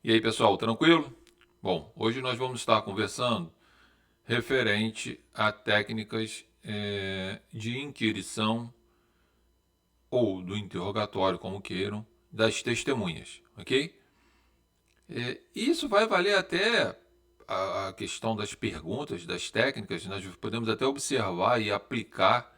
E aí, pessoal, tranquilo? Bom, hoje nós vamos estar conversando referente a técnicas de inquirição ou do interrogatório, como queiram, das testemunhas, ok? Isso vai valer até a questão das perguntas, das técnicas, nós podemos até observar e aplicar,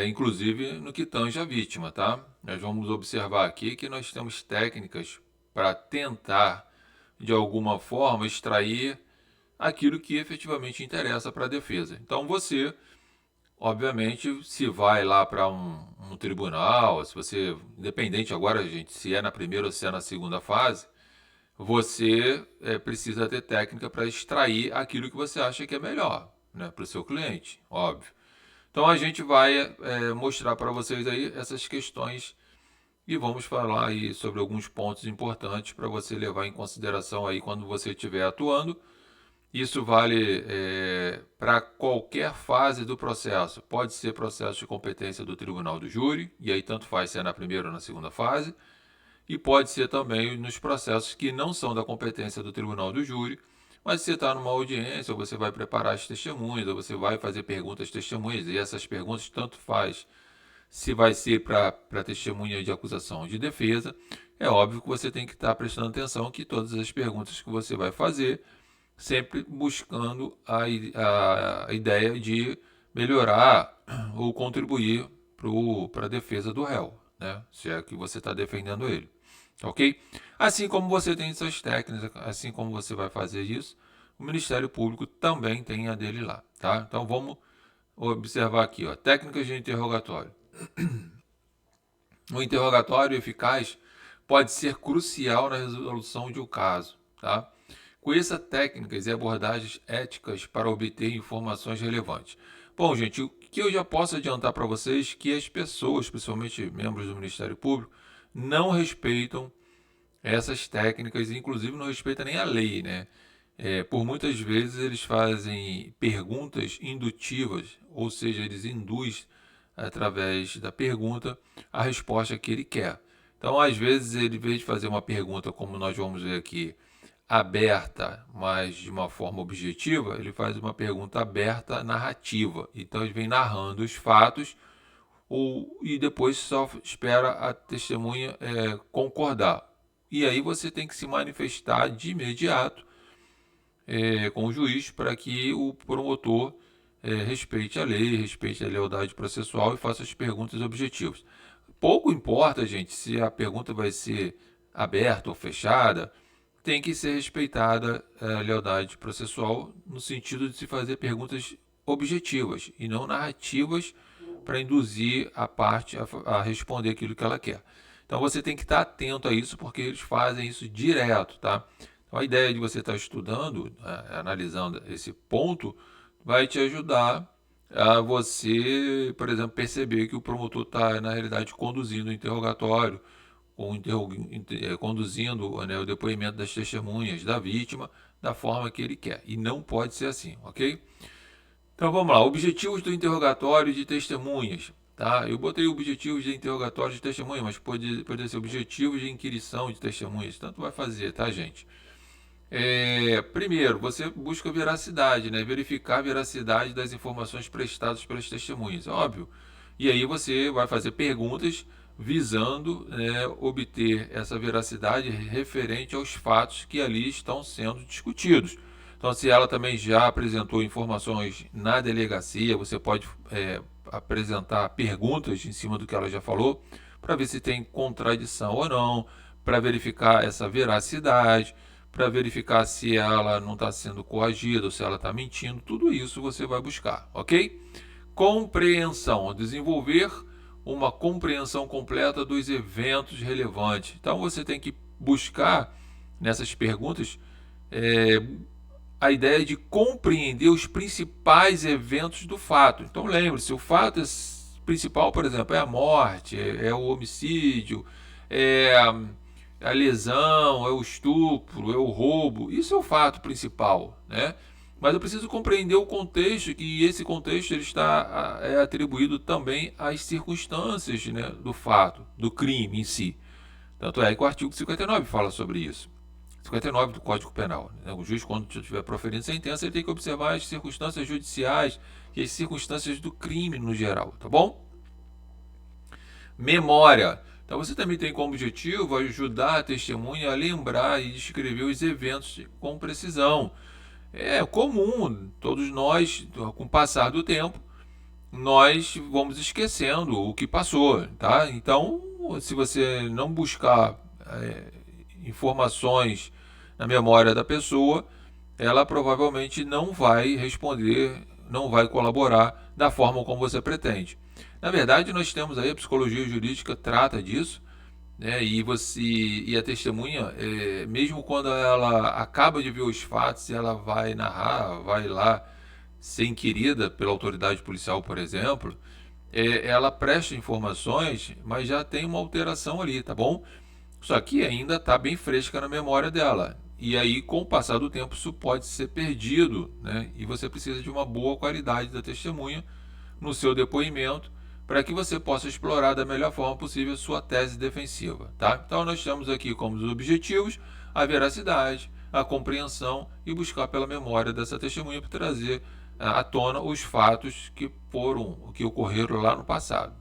inclusive no que tange a vítima, tá? Nós vamos observar aqui que nós temos técnicas para tentar, de alguma forma, extrair aquilo que efetivamente interessa para a defesa. Então você, obviamente, se vai lá para um tribunal, se você, independente agora, gente, se é na primeira ou se é na segunda fase, você precisa ter técnica para extrair aquilo que você acha que é melhor, né, para o seu cliente, óbvio. Então a gente vai mostrar para vocês aí essas questões e vamos falar aí sobre alguns pontos importantes para você levar em consideração aí quando você estiver atuando. Isso vale para qualquer fase do processo. Pode ser processo de competência do tribunal do júri, e aí tanto faz se é na primeira ou na segunda fase, e pode ser também nos processos que não são da competência do tribunal do júri, mas você está numa audiência, ou você vai preparar as testemunhas, ou você vai fazer perguntas às testemunhas, e essas perguntas tanto faz se vai ser para testemunha de acusação ou de defesa. É óbvio que você tem que estar prestando atenção que todas as perguntas que você vai fazer sempre buscando a ideia de melhorar ou contribuir para a defesa do réu, né? Se é que você está defendendo ele, ok? Assim como você tem suas técnicas, assim como você vai fazer isso, o Ministério Público também tem a dele lá, tá? Então vamos observar aqui, ó, técnicas de interrogatório. O interrogatório eficaz pode ser crucial na resolução de um caso, tá? Conheça técnicas e abordagens éticas para obter informações relevantes. Bom, gente, o que eu já posso adiantar para vocês é que as pessoas, principalmente membros do Ministério Público, não respeitam essas técnicas, inclusive não respeitam nem a lei, né? Por muitas vezes eles fazem perguntas indutivas, ou seja, eles induzem através da pergunta a resposta que ele quer. Então, às vezes, ele, em vez de fazer uma pergunta, como nós vamos ver aqui, aberta, mas de uma forma objetiva, ele faz uma pergunta aberta, narrativa. Então, ele vem narrando os fatos e depois só espera a testemunha concordar. E aí você tem que se manifestar de imediato com o juiz para que o promotor respeite a lei, respeite a lealdade processual e faça as perguntas objetivas. Pouco importa, gente, se a pergunta vai ser aberta ou fechada, tem que ser respeitada a lealdade processual no sentido de se fazer perguntas objetivas e não narrativas para induzir a parte a responder aquilo que ela quer. Então você tem que estar atento a isso porque eles fazem isso direto, tá? Então a ideia de você estar estudando, analisando esse ponto, vai te ajudar a você, por exemplo, perceber que o promotor está, na realidade, conduzindo o interrogatório, conduzindo, né, o depoimento das testemunhas da vítima da forma que ele quer. E não pode ser assim, ok? Então vamos lá, objetivos do interrogatório de testemunhas. Tá? Eu botei objetivos de interrogatório de testemunhas, mas pode ser objetivos de inquirição de testemunhas. Tanto vai fazer, tá, gente? Primeiro, você busca veracidade, né? Verificar a veracidade das informações prestadas pelas testemunhas, óbvio. E aí você vai fazer perguntas visando, né, obter essa veracidade referente aos fatos que ali estão sendo discutidos. Então, se ela também já apresentou informações na delegacia, você pode apresentar perguntas em cima do que ela já falou, para ver se tem contradição ou não, para verificar essa veracidade, para verificar se ela não está sendo coagida ou se ela está mentindo. Tudo isso você vai buscar, ok? Compreensão, desenvolver uma compreensão completa dos eventos relevantes. Então você tem que buscar nessas perguntas é, a ideia de compreender os principais eventos do fato. Então lembre-se, o fato principal, por exemplo, é a morte, é o homicídio, é a lesão, é o estupro, é o roubo. Isso é o fato principal, né? Mas eu preciso compreender o contexto, que esse contexto ele está atribuído também às circunstâncias, né, do fato, do crime em si. Tanto é que o artigo 59 fala sobre isso. 59 do Código Penal. Né? O juiz, quando estiver proferindo sentença, ele tem que observar as circunstâncias judiciais e as circunstâncias do crime no geral, tá bom? Memória. Então você também tem como objetivo ajudar a testemunha a lembrar e descrever os eventos com precisão. É comum, todos nós, com o passar do tempo, nós vamos esquecendo o que passou, tá? Então, se você não buscar informações na memória da pessoa, ela provavelmente não vai responder, não vai colaborar da forma como você pretende. Na verdade, nós temos aí a psicologia jurídica trata disso, né? E a testemunha, mesmo quando ela acaba de ver os fatos, ela vai narrar, vai lá ser inquirida pela autoridade policial, por exemplo, ela presta informações, mas já tem uma alteração ali, tá bom? Só que ainda está bem fresca na memória dela. E aí, com o passar do tempo, isso pode ser perdido, né? E você precisa de uma boa qualidade da testemunha no seu depoimento para que você possa explorar da melhor forma possível a sua tese defensiva, tá? Então, nós temos aqui como os objetivos a veracidade, a compreensão e buscar pela memória dessa testemunha para trazer à tona os fatos que ocorreram lá no passado.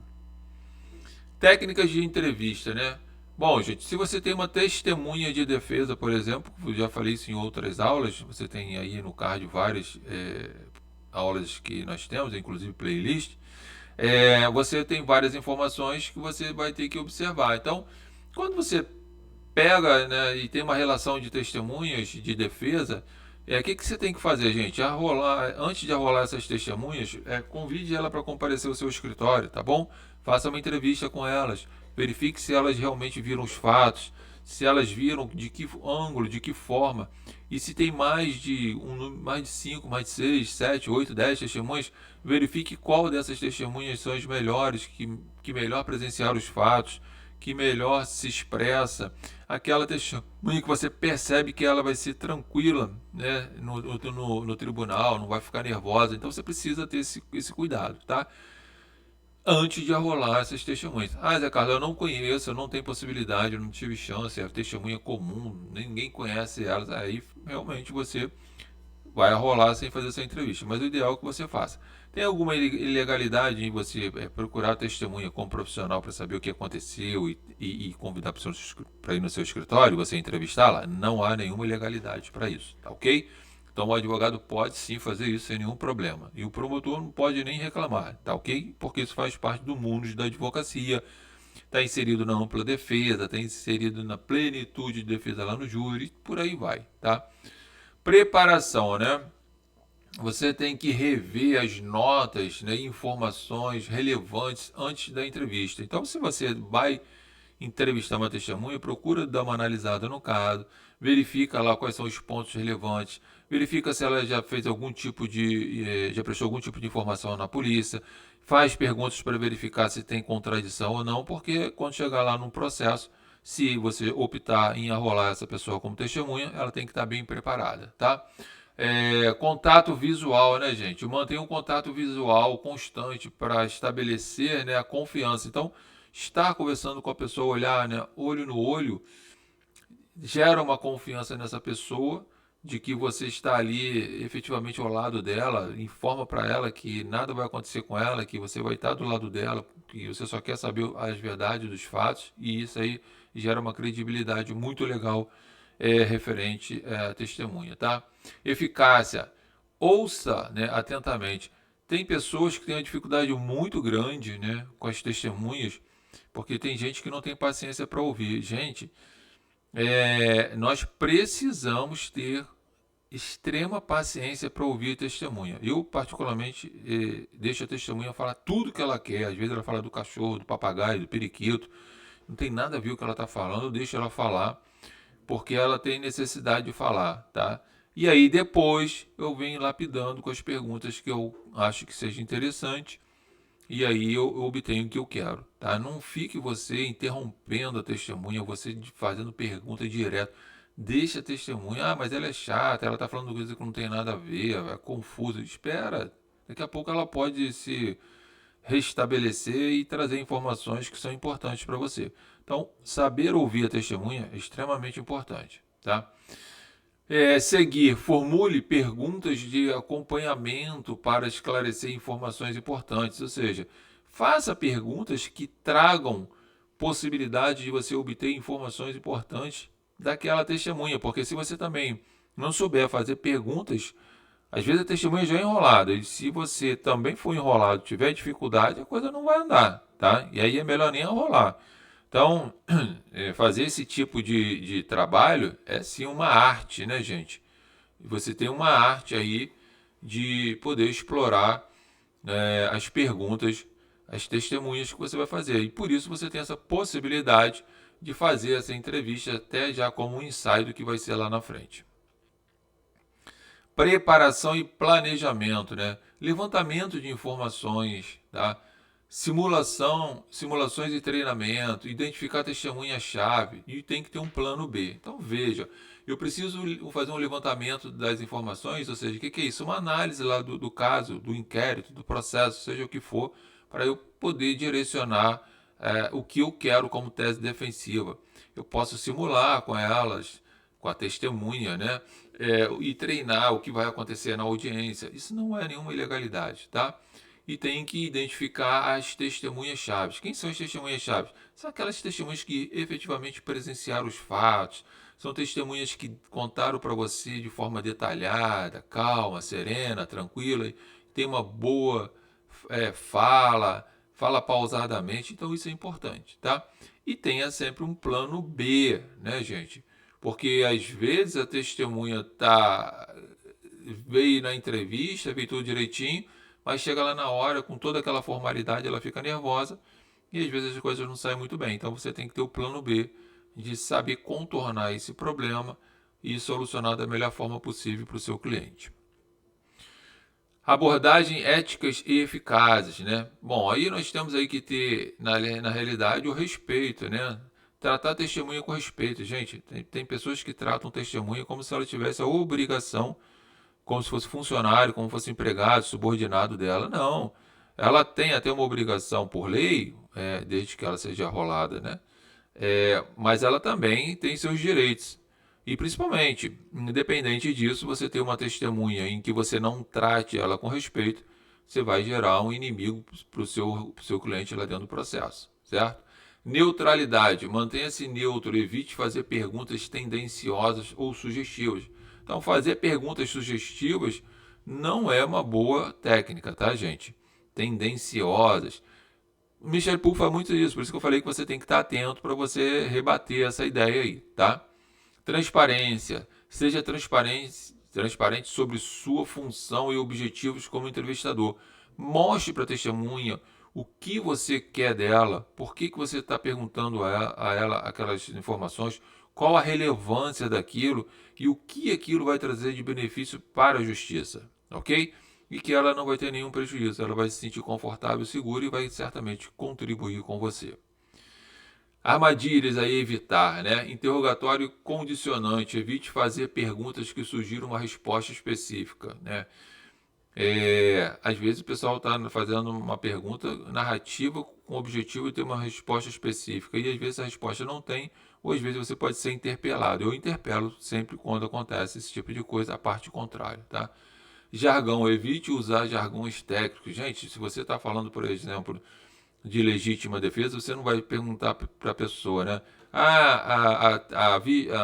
Técnicas de entrevista, né? Bom, gente, se você tem uma testemunha de defesa, por exemplo, eu já falei isso em outras aulas, você tem aí no card várias aulas que nós temos, inclusive playlist, você tem várias informações que você vai ter que observar. Então, quando você pega, né, e tem uma relação de testemunhas de defesa, que você tem que fazer, gente? Antes de arrolar essas testemunhas, convide ela para comparecer ao seu escritório, tá bom? Faça uma entrevista com elas, verifique se elas realmente viram os fatos, se elas viram de que ângulo, de que forma, e se tem mais de 5, mais de 6, 7, 8, 10 testemunhas, verifique qual dessas testemunhas são as melhores, que melhor presenciaram os fatos, que melhor se expressa, aquela testemunha que você percebe que ela vai ser tranquila, né, no tribunal, não vai ficar nervosa. Então você precisa ter esse cuidado, tá? Antes de arrolar essas testemunhas. Ah, Zé Carlos, eu não conheço, eu não tenho possibilidade, eu não tive chance, é testemunha comum, ninguém conhece elas. Aí realmente você vai rolar sem fazer essa entrevista, mas o ideal é que você faça. Tem alguma ilegalidade em você procurar testemunha como profissional para saber o que aconteceu e convidar para ir no seu escritório, você entrevistá-la? Não há nenhuma ilegalidade para isso, tá ok? Então o advogado pode sim fazer isso sem nenhum problema. E o promotor não pode nem reclamar, tá ok? Porque isso faz parte do mundo da advocacia, está inserido na ampla defesa, está inserido na plenitude de defesa lá no júri, por aí vai, tá? Preparação, né? Você tem que rever as notas, né, informações relevantes antes da entrevista. Então, se você vai entrevistar uma testemunha, procura dar uma analisada no caso, verifica lá quais são os pontos relevantes, verifica se ela já fez já prestou algum tipo de informação na polícia, faz perguntas para verificar se tem contradição ou não, porque quando chegar lá no processo, se você optar em arrolar essa pessoa como testemunha, ela tem que estar bem preparada, tá? Contato visual, né, gente? Mantenha um contato visual constante para estabelecer, né, a confiança. Então, estar conversando com a pessoa, olhar, né, olho no olho, gera uma confiança nessa pessoa de que você está ali efetivamente ao lado dela, informa para ela que nada vai acontecer com ela, que você vai estar do lado dela, que você só quer saber as verdades dos fatos, e isso aí gera uma credibilidade muito legal referente à testemunha, tá? Eficácia. Ouça, né, atentamente. Tem pessoas que têm uma dificuldade muito grande, né, com as testemunhas, porque tem gente que não tem paciência para ouvir. Gente, nós precisamos ter extrema paciência para ouvir a testemunha. Eu, particularmente, deixo a testemunha falar tudo que ela quer. Às vezes ela fala do cachorro, do papagaio, do periquito. Não tem nada a ver com o que ela está falando, eu deixo ela falar, porque ela tem necessidade de falar, tá? E aí depois eu venho lapidando com as perguntas que eu acho que seja interessante, e aí eu obtenho o que eu quero, tá? Não fique você interrompendo a testemunha, você fazendo pergunta direto. Deixa a testemunha, mas ela é chata, ela tá falando coisa que não tem nada a ver, é confuso. Espera, daqui a pouco ela pode se restabelecer e trazer informações que são importantes para você. Então, saber ouvir a testemunha é extremamente importante. tá? Seguir, formule perguntas de acompanhamento para esclarecer informações importantes, ou seja, faça perguntas que tragam possibilidade de você obter informações importantes daquela testemunha, porque se você também não souber fazer perguntas, às vezes a testemunha já é enrolada, e se você também for enrolado, tiver dificuldade, a coisa não vai andar, tá? E aí é melhor nem enrolar. Então, fazer esse tipo de trabalho é sim uma arte, né, gente? Você tem uma arte aí de poder explorar as perguntas, as testemunhas que você vai fazer. E por isso você tem essa possibilidade de fazer essa entrevista até já como um ensaio do que vai ser lá na frente. Preparação e planejamento, né? Levantamento de informações, tá? Simulações de treinamento, identificar testemunha-chave e tem que ter um plano B. Então veja, eu preciso fazer um levantamento das informações, ou seja, o que é isso? Uma análise lá do caso, do inquérito, do processo, seja o que for, para eu poder direcionar o que eu quero como tese defensiva. Eu posso simular com elas, com a testemunha, né? E treinar o que vai acontecer na audiência. Isso não é nenhuma ilegalidade, tá? E tem que identificar as testemunhas-chave. Quem são as testemunhas-chave? São aquelas testemunhas que efetivamente presenciaram os fatos, são testemunhas que contaram para você de forma detalhada, calma, serena, tranquila, tem uma boa fala pausadamente, então isso é importante, tá? E tenha sempre um plano B, né, gente? Porque às vezes a testemunha veio na entrevista, veio tudo direitinho, mas chega lá na hora, com toda aquela formalidade, ela fica nervosa e às vezes as coisas não saem muito bem. Então você tem que ter o plano B de saber contornar esse problema e solucionar da melhor forma possível para o seu cliente. Abordagem éticas e eficazes, né? Bom, aí nós temos aí que ter, na realidade, o respeito, né? Tratar a testemunha com respeito. Gente, tem pessoas que tratam testemunha como se ela tivesse a obrigação, como se fosse funcionário, como se fosse empregado, subordinado dela. Não. Ela tem até uma obrigação por lei, desde que ela seja arrolada, né? Mas ela também tem seus direitos. E principalmente, independente disso, você ter uma testemunha em que você não trate ela com respeito, você vai gerar um inimigo para o seu cliente lá dentro do processo, certo? Neutralidade, mantenha-se neutro, evite fazer perguntas tendenciosas ou sugestivas. Então, fazer perguntas sugestivas não é uma boa técnica, tá, gente? Tendenciosas. O Michel Poole faz muito isso, por isso que eu falei que você tem que estar atento para você rebater essa ideia aí, tá? Transparência. Seja transparente sobre sua função e objetivos como entrevistador. Mostre para a testemunha o que você quer dela, por que você está perguntando a ela aquelas informações, qual a relevância daquilo e o que aquilo vai trazer de benefício para a justiça, ok? E que ela não vai ter nenhum prejuízo, ela vai se sentir confortável, segura e vai certamente contribuir com você. Armadilhas a evitar, né? Interrogatório condicionante. Evite fazer perguntas que sugiram uma resposta específica, né? Às vezes o pessoal está fazendo uma pergunta narrativa com o objetivo de ter uma resposta específica e às vezes a resposta não tem, ou às vezes você pode ser interpelado. Eu interpelo sempre quando acontece esse tipo de coisa, a parte contrária, tá? Jargão, evite usar jargões técnicos. Gente, se você está falando, por exemplo, de legítima defesa, você não vai perguntar para a pessoa, né?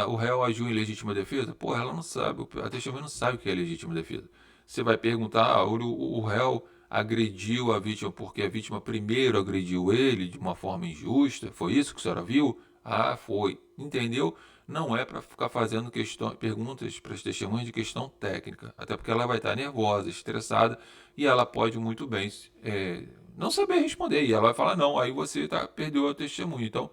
O réu agiu em legítima defesa? Pô, ela não sabe, a testemunha não sabe o que é legítima defesa. Você vai perguntar, o réu agrediu a vítima porque a vítima primeiro agrediu ele de uma forma injusta? Foi isso que a senhora viu? Ah, foi. Entendeu? Não é para ficar fazendo perguntas para as testemunhas de questão técnica, até porque ela vai estar nervosa, estressada e ela pode muito bem não saber responder. E ela vai falar não, aí você perdeu a testemunha. Então,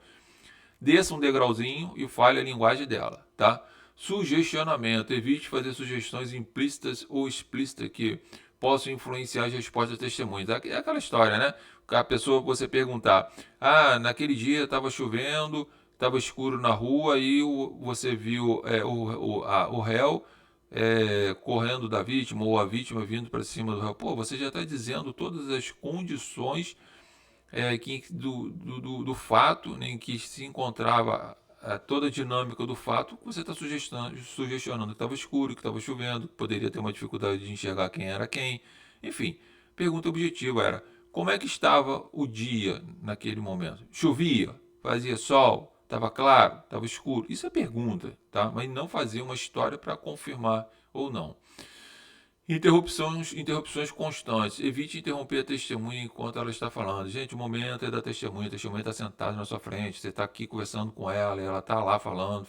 desça um degrauzinho e fale a linguagem dela, tá? Sugestionamento. Evite fazer sugestões implícitas ou explícitas que possam influenciar as respostas das testemunhas. É aquela história, né? A pessoa, você perguntar, naquele dia estava chovendo, estava escuro na rua e você viu o réu correndo da vítima ou a vítima vindo para cima do réu. Pô, você já está dizendo todas as condições do fato em que se encontrava toda a dinâmica do fato, você está sugestionando que estava escuro, que estava chovendo, que poderia ter uma dificuldade de enxergar quem era quem. Enfim, pergunta objetiva era: como é que estava o dia naquele momento? Chovia? Fazia sol? Estava claro? Estava escuro? Isso é pergunta, tá? Mas não fazer uma história para confirmar ou não. Interrupções constantes. Evite interromper a testemunha enquanto ela está falando. Gente, o momento é da testemunha. A testemunha está sentada na sua frente. Você está aqui conversando com ela e ela está lá falando.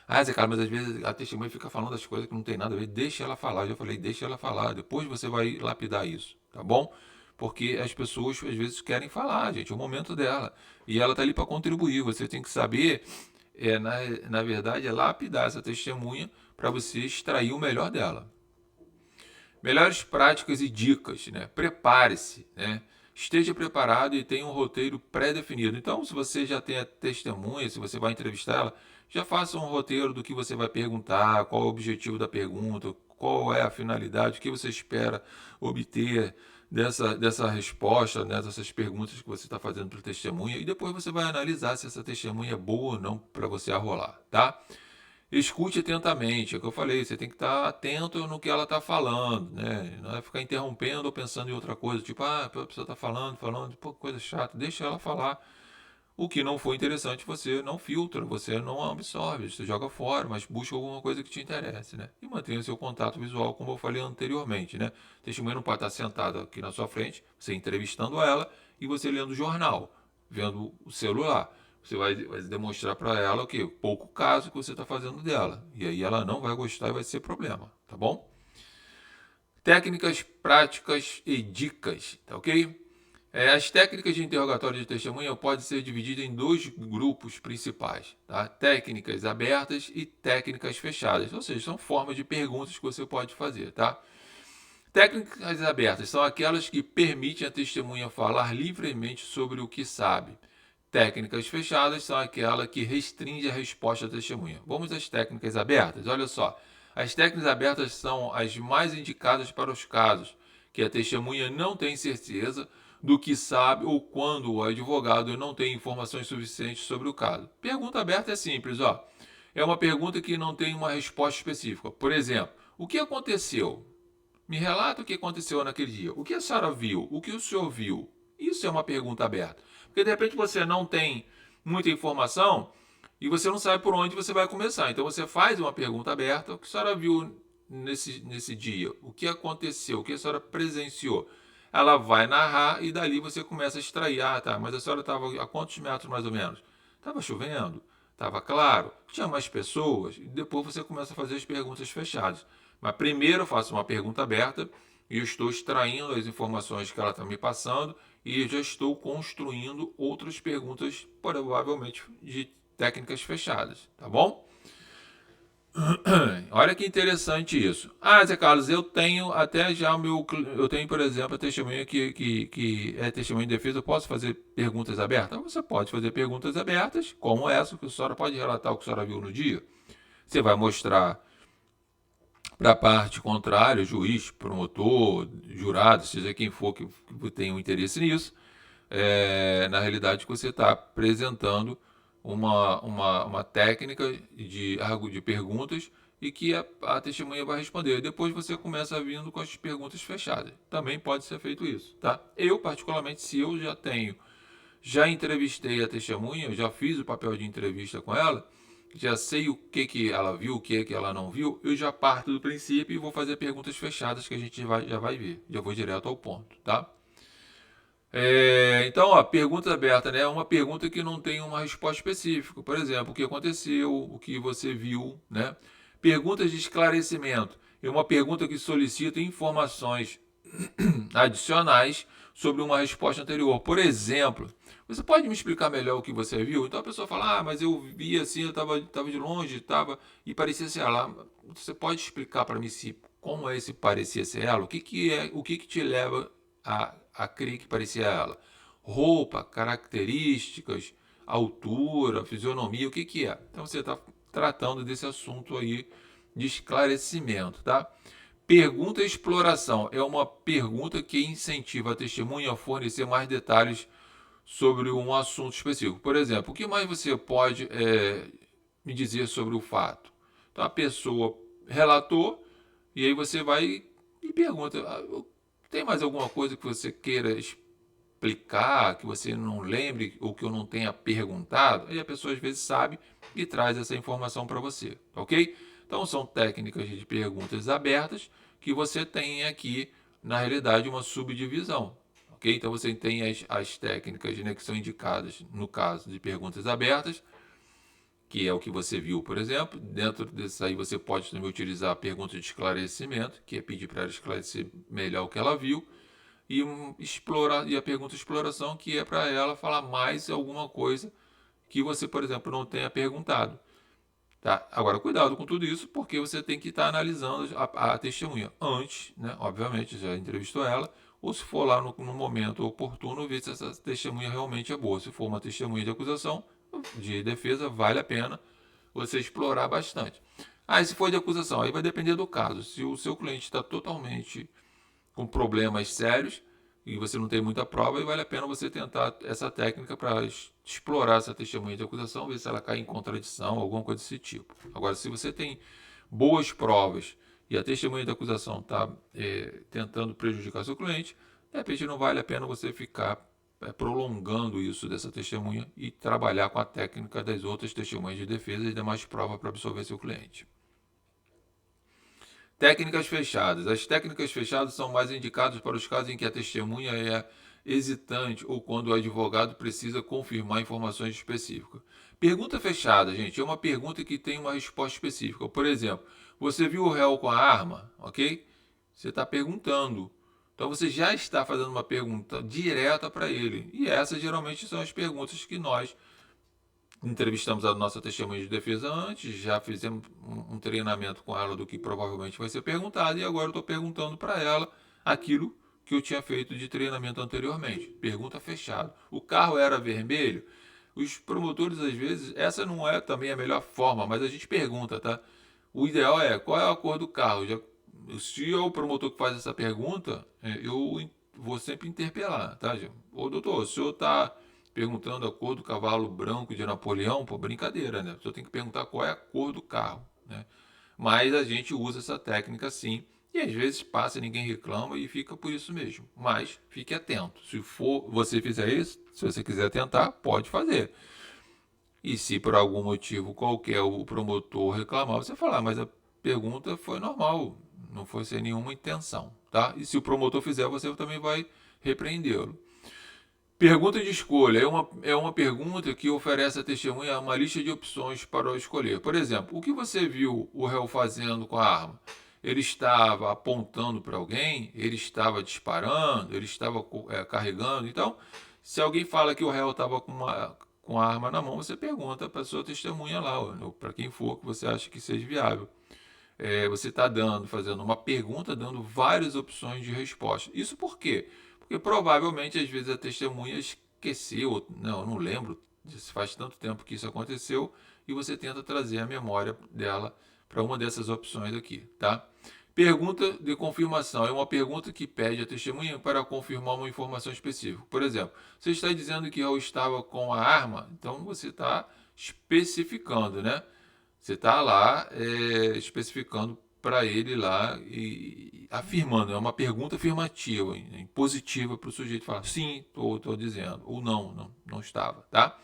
Ah, Zé Carlos, mas às vezes a testemunha fica falando das coisas que não tem nada a ver. Deixa ela falar. Eu já falei, deixa ela falar. Depois você vai lapidar isso, tá bom? Porque as pessoas às vezes querem falar, gente. É o momento dela. E ela está ali para contribuir. Você tem que saber, na verdade, é lapidar essa testemunha para você extrair o melhor dela. Melhores práticas e dicas, né? Prepare-se, né? Esteja preparado e tenha um roteiro pré-definido. Então, se você já tem a testemunha, se você vai entrevistar ela, já faça um roteiro do que você vai perguntar, qual é o objetivo da pergunta, qual é a finalidade, o que você espera obter dessa resposta, né, dessas perguntas que você está fazendo para o testemunha, e depois você vai analisar se essa testemunha é boa ou não para você arrolar, tá? Escute atentamente, é o que eu falei, você tem que estar atento no que ela está falando, né? Não é ficar interrompendo ou pensando em outra coisa, tipo, a pessoa está falando, pô, coisa chata, deixa ela falar. O que não for interessante, você não filtra, você não absorve, você joga fora, mas busca alguma coisa que te interesse, né? E mantenha o seu contato visual, como eu falei anteriormente, né? A testemunha não pode estar sentada aqui na sua frente, você entrevistando ela e você lendo o jornal, vendo o celular. Você vai demonstrar para ela o quê? Pouco caso que você está fazendo dela. E aí ela não vai gostar e vai ser problema, tá bom? Técnicas, práticas e dicas, tá ok? As técnicas de interrogatório de testemunha podem ser divididas em dois grupos principais, tá? Técnicas abertas e técnicas fechadas, ou seja, são formas de perguntas que você pode fazer, tá? Técnicas abertas são aquelas que permitem a testemunha falar livremente sobre o que sabe. Técnicas fechadas são aquelas que restringem a resposta da testemunha. Vamos às técnicas abertas. Olha só, as técnicas abertas são as mais indicadas para os casos que a testemunha não tem certeza do que sabe ou quando o advogado não tem informações suficientes sobre o caso. Pergunta aberta é simples, ó. É uma pergunta que não tem uma resposta específica. Por exemplo, o que aconteceu? Me relata o que aconteceu naquele dia. O que a senhora viu? O que o senhor viu? Isso é uma pergunta aberta. Porque de repente você não tem muita informação e você não sabe por onde você vai começar. Então você faz uma pergunta aberta. O que a senhora viu nesse dia? O que aconteceu? O que a senhora presenciou? Ela vai narrar e dali você começa a extrair. Ah, tá, mas a senhora estava a quantos metros mais ou menos? Estava chovendo? Estava claro? Tinha mais pessoas? E depois você começa a fazer as perguntas fechadas. Mas primeiro eu faço uma pergunta aberta e eu estou extraindo as informações que ela está me passando e já estou construindo outras perguntas, provavelmente de técnicas fechadas, tá bom? Olha que interessante isso. Ah, Zé Carlos, eu tenho até já o meu. Eu tenho, por exemplo, a testemunha que é testemunha de defesa. Eu posso fazer perguntas abertas? Você pode fazer perguntas abertas, como essa, que a senhora pode relatar o que a senhora viu no dia. Você vai mostrar para a parte contrária, juiz, promotor, jurado, seja quem for que tenha um interesse nisso, na realidade que você está apresentando uma técnica de perguntas e que a testemunha vai responder. Depois você começa vindo com as perguntas fechadas. Também pode ser feito isso, tá? Eu, particularmente, se eu já entrevistei a testemunha, eu já fiz o papel de entrevista com ela, já sei o que ela viu, o que ela não viu, eu já parto do princípio e vou fazer perguntas fechadas que a gente já vai ver. Já vou direto ao ponto, tá? Então, ó, pergunta aberta, né? É uma pergunta que não tem uma resposta específica. Por exemplo, o que aconteceu, o que você viu, né? Perguntas de esclarecimento. É uma pergunta que solicita informações adicionais sobre uma resposta anterior. Por exemplo, você pode me explicar melhor o que você viu? Então a pessoa fala, mas eu vi assim, eu estava de longe, e parecia ser ela. Você pode explicar para mim como é esse parecia ser ela? O que te leva a crer que parecia ela? Roupa, características, altura, fisionomia, o que é? Então você está tratando desse assunto aí de esclarecimento, tá? Pergunta e exploração é uma pergunta que incentiva a testemunha a fornecer mais detalhes sobre um assunto específico. Por exemplo, o que mais você pode me dizer sobre o fato? Então a pessoa relatou e aí você vai e pergunta: tem mais alguma coisa que você queira explicar, que você não lembre ou que eu não tenha perguntado? Aí a pessoa às vezes sabe e traz essa informação para você, ok? Então são técnicas de perguntas abertas que você tem aqui, na realidade, uma subdivisão. Ok? Então você tem as técnicas, né, que são indicadas no caso de perguntas abertas, que é o que você viu, por exemplo. Dentro desse aí você pode também utilizar a pergunta de esclarecimento, que é pedir para ela esclarecer melhor o que ela viu, e a pergunta de exploração, que é para ela falar mais alguma coisa que você, por exemplo, não tenha perguntado. Tá? Agora, cuidado com tudo isso, porque você tem que estar analisando a testemunha antes, né? Obviamente, já entrevistou ela, ou se for lá no momento oportuno, ver se essa testemunha realmente é boa. Se for uma testemunha de acusação, de defesa, vale a pena você explorar bastante. Aí, se for de acusação, aí vai depender do caso. Se o seu cliente está totalmente com problemas sérios e você não tem muita prova, e vale a pena você tentar essa técnica para explorar essa testemunha de acusação, ver se ela cai em contradição, alguma coisa desse tipo. Agora, se você tem boas provas e a testemunha de acusação está tentando prejudicar seu cliente, de repente não vale a pena você ficar prolongando isso dessa testemunha e trabalhar com a técnica das outras testemunhas de defesa e demais provas para absolver seu cliente. Técnicas fechadas. As técnicas fechadas são mais indicadas para os casos em que a testemunha é hesitante ou quando o advogado precisa confirmar informações específicas. Pergunta fechada, gente, é uma pergunta que tem uma resposta específica. Por exemplo, você viu o réu com a arma, ok? Você está perguntando. Então você já está fazendo uma pergunta direta para ele. E essas geralmente são as perguntas que nós entrevistamos a nossa testemunha de defesa antes, já fizemos um treinamento com ela do que provavelmente vai ser perguntado, e agora eu estou perguntando para ela aquilo que eu tinha feito de treinamento anteriormente. Pergunta fechada. O carro era vermelho? Os promotores, às vezes, essa não é também a melhor forma, mas a gente pergunta, tá? O ideal é, qual é a cor do carro? Se é o promotor que faz essa pergunta, eu vou sempre interpelar, tá, gente? Ô, doutor, o senhor está perguntando a cor do cavalo branco de Napoleão? Pô, brincadeira, né? O senhor tem que perguntar qual é a cor do carro, né? Mas a gente usa essa técnica sim, e às vezes passa, ninguém reclama e fica por isso mesmo. Mas fique atento. Se for você fizer isso, se você quiser tentar, pode fazer. E se por algum motivo qualquer o promotor reclamar, você falar, mas a pergunta foi normal, não foi sem nenhuma intenção, tá? E se o promotor fizer, você também vai repreendê-lo. Pergunta de escolha é uma pergunta que oferece à testemunha uma lista de opções para escolher. Por exemplo, o que você viu o réu fazendo com a arma? Ele estava apontando para alguém? Ele estava disparando? Ele estava carregando? Então, se alguém fala que o réu estava com a arma na mão, você pergunta para a sua testemunha lá, ou para quem for que você acha que seja viável. Você está fazendo uma pergunta, dando várias opções de resposta. Isso por quê? Porque provavelmente, às vezes, a testemunha esqueceu, não, eu não lembro, faz tanto tempo que isso aconteceu, e você tenta trazer a memória dela para uma dessas opções aqui, tá? Pergunta de confirmação é uma pergunta que pede a testemunha para confirmar uma informação específica. Por exemplo, você está dizendo que eu estava com a arma, então você está especificando, né? Você está lá especificando para ele lá e afirmando, é uma pergunta afirmativa, positiva para o sujeito falar sim, estou dizendo, ou não estava, tá?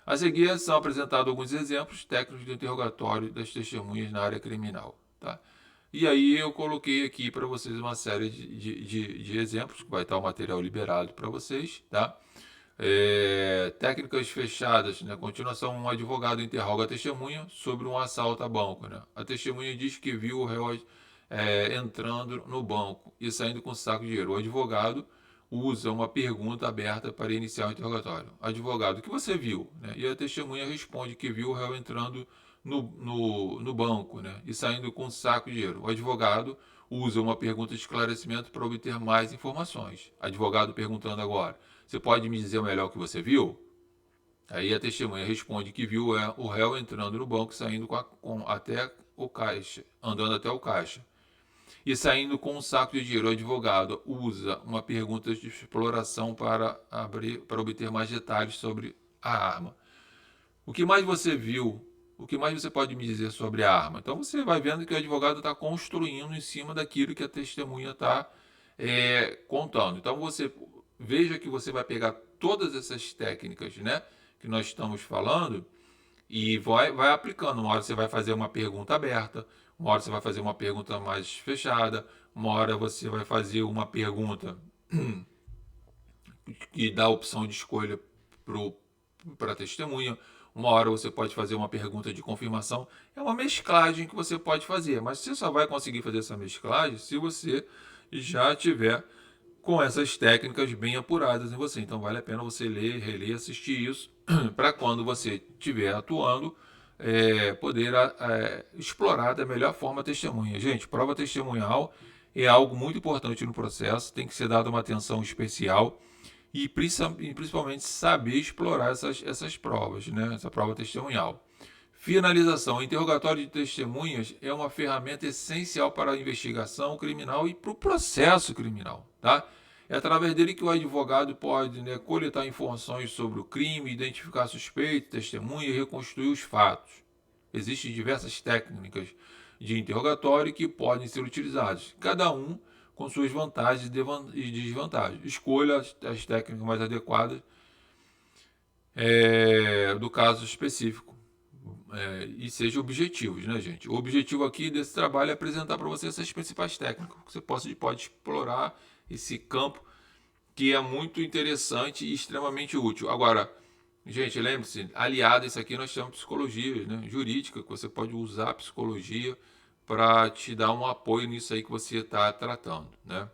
A seguir são apresentados alguns exemplos técnicos de interrogatório das testemunhas na área criminal, tá? E aí eu coloquei aqui para vocês uma série de exemplos, que vai estar o material liberado para vocês, tá? Técnicas fechadas, né? Continuação, um advogado interroga a testemunha sobre um assalto a banco, né? A testemunha diz que viu o réu entrando no banco e saindo com um saco de dinheiro. O advogado usa uma pergunta aberta para iniciar o interrogatório. Advogado, o que você viu? Né? E a testemunha responde que viu o réu entrando no banco, né? E saindo com um saco de dinheiro. O advogado usa uma pergunta de esclarecimento para obter mais informações. Advogado perguntando agora: você pode me dizer melhor o que você viu? Aí a testemunha responde que viu o réu entrando no banco, saindo até o caixa, andando até o caixa. e saindo com um saco de dinheiro. O advogado usa uma pergunta de exploração para obter mais detalhes sobre a arma. O que mais você viu? O que mais você pode me dizer sobre a arma? Então você vai vendo que o advogado está construindo em cima daquilo que a testemunha está contando. Então você veja que você vai pegar todas essas técnicas, né, que nós estamos falando e vai aplicando. Uma hora você vai fazer uma pergunta aberta, uma hora você vai fazer uma pergunta mais fechada, uma hora você vai fazer uma pergunta que dá a opção de escolha para a testemunha. Uma hora você pode fazer uma pergunta de confirmação. É uma mesclagem que você pode fazer, mas você só vai conseguir fazer essa mesclagem se você já tiver com essas técnicas bem apuradas em você. Então vale a pena você ler, reler, assistir isso, para quando você estiver atuando, poder explorar da melhor forma a testemunha. Gente, prova testemunhal é algo muito importante no processo, tem que ser dada uma atenção especial e principalmente saber explorar essas provas, né? Essa prova testemunhal. Finalização. O interrogatório de testemunhas é uma ferramenta essencial para a investigação criminal e para o processo criminal. Tá? É através dele que o advogado pode, né, coletar informações sobre o crime, identificar suspeitos, testemunha e reconstruir os fatos. Existem diversas técnicas de interrogatório que podem ser utilizadas, cada um com suas vantagens e desvantagens. Escolha as técnicas mais adequadas do caso específico. E sejam objetivos, né, gente? O objetivo aqui desse trabalho é apresentar para você essas principais técnicas que você pode explorar esse campo que é muito interessante e extremamente útil. Agora, gente, lembre-se, aliado a isso aqui nós temos psicologia, né, jurídica, que você pode usar a psicologia para te dar um apoio nisso aí que você está tratando, né?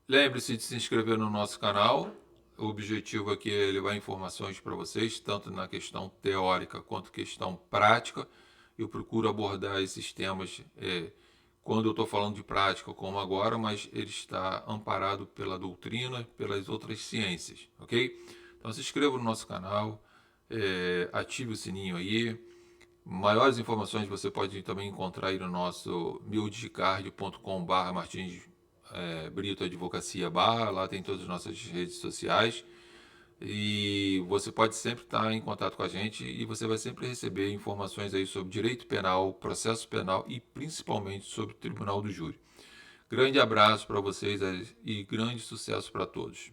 Lembre-se de se inscrever no nosso canal. O objetivo aqui é levar informações para vocês, tanto na questão teórica quanto questão prática. Eu procuro abordar esses temas quando eu estou falando de prática, como agora, mas ele está amparado pela doutrina, pelas outras ciências, ok? Então se inscreva no nosso canal, ative o sininho aí. Maiores informações você pode também encontrar aí no nosso meudigicard.com/Martins Brito Advocacia Barra, lá tem todas as nossas redes sociais e você pode sempre estar em contato com a gente e você vai sempre receber informações aí sobre direito penal, processo penal e principalmente sobre o Tribunal do Júri. Grande abraço para vocês e grande sucesso para todos.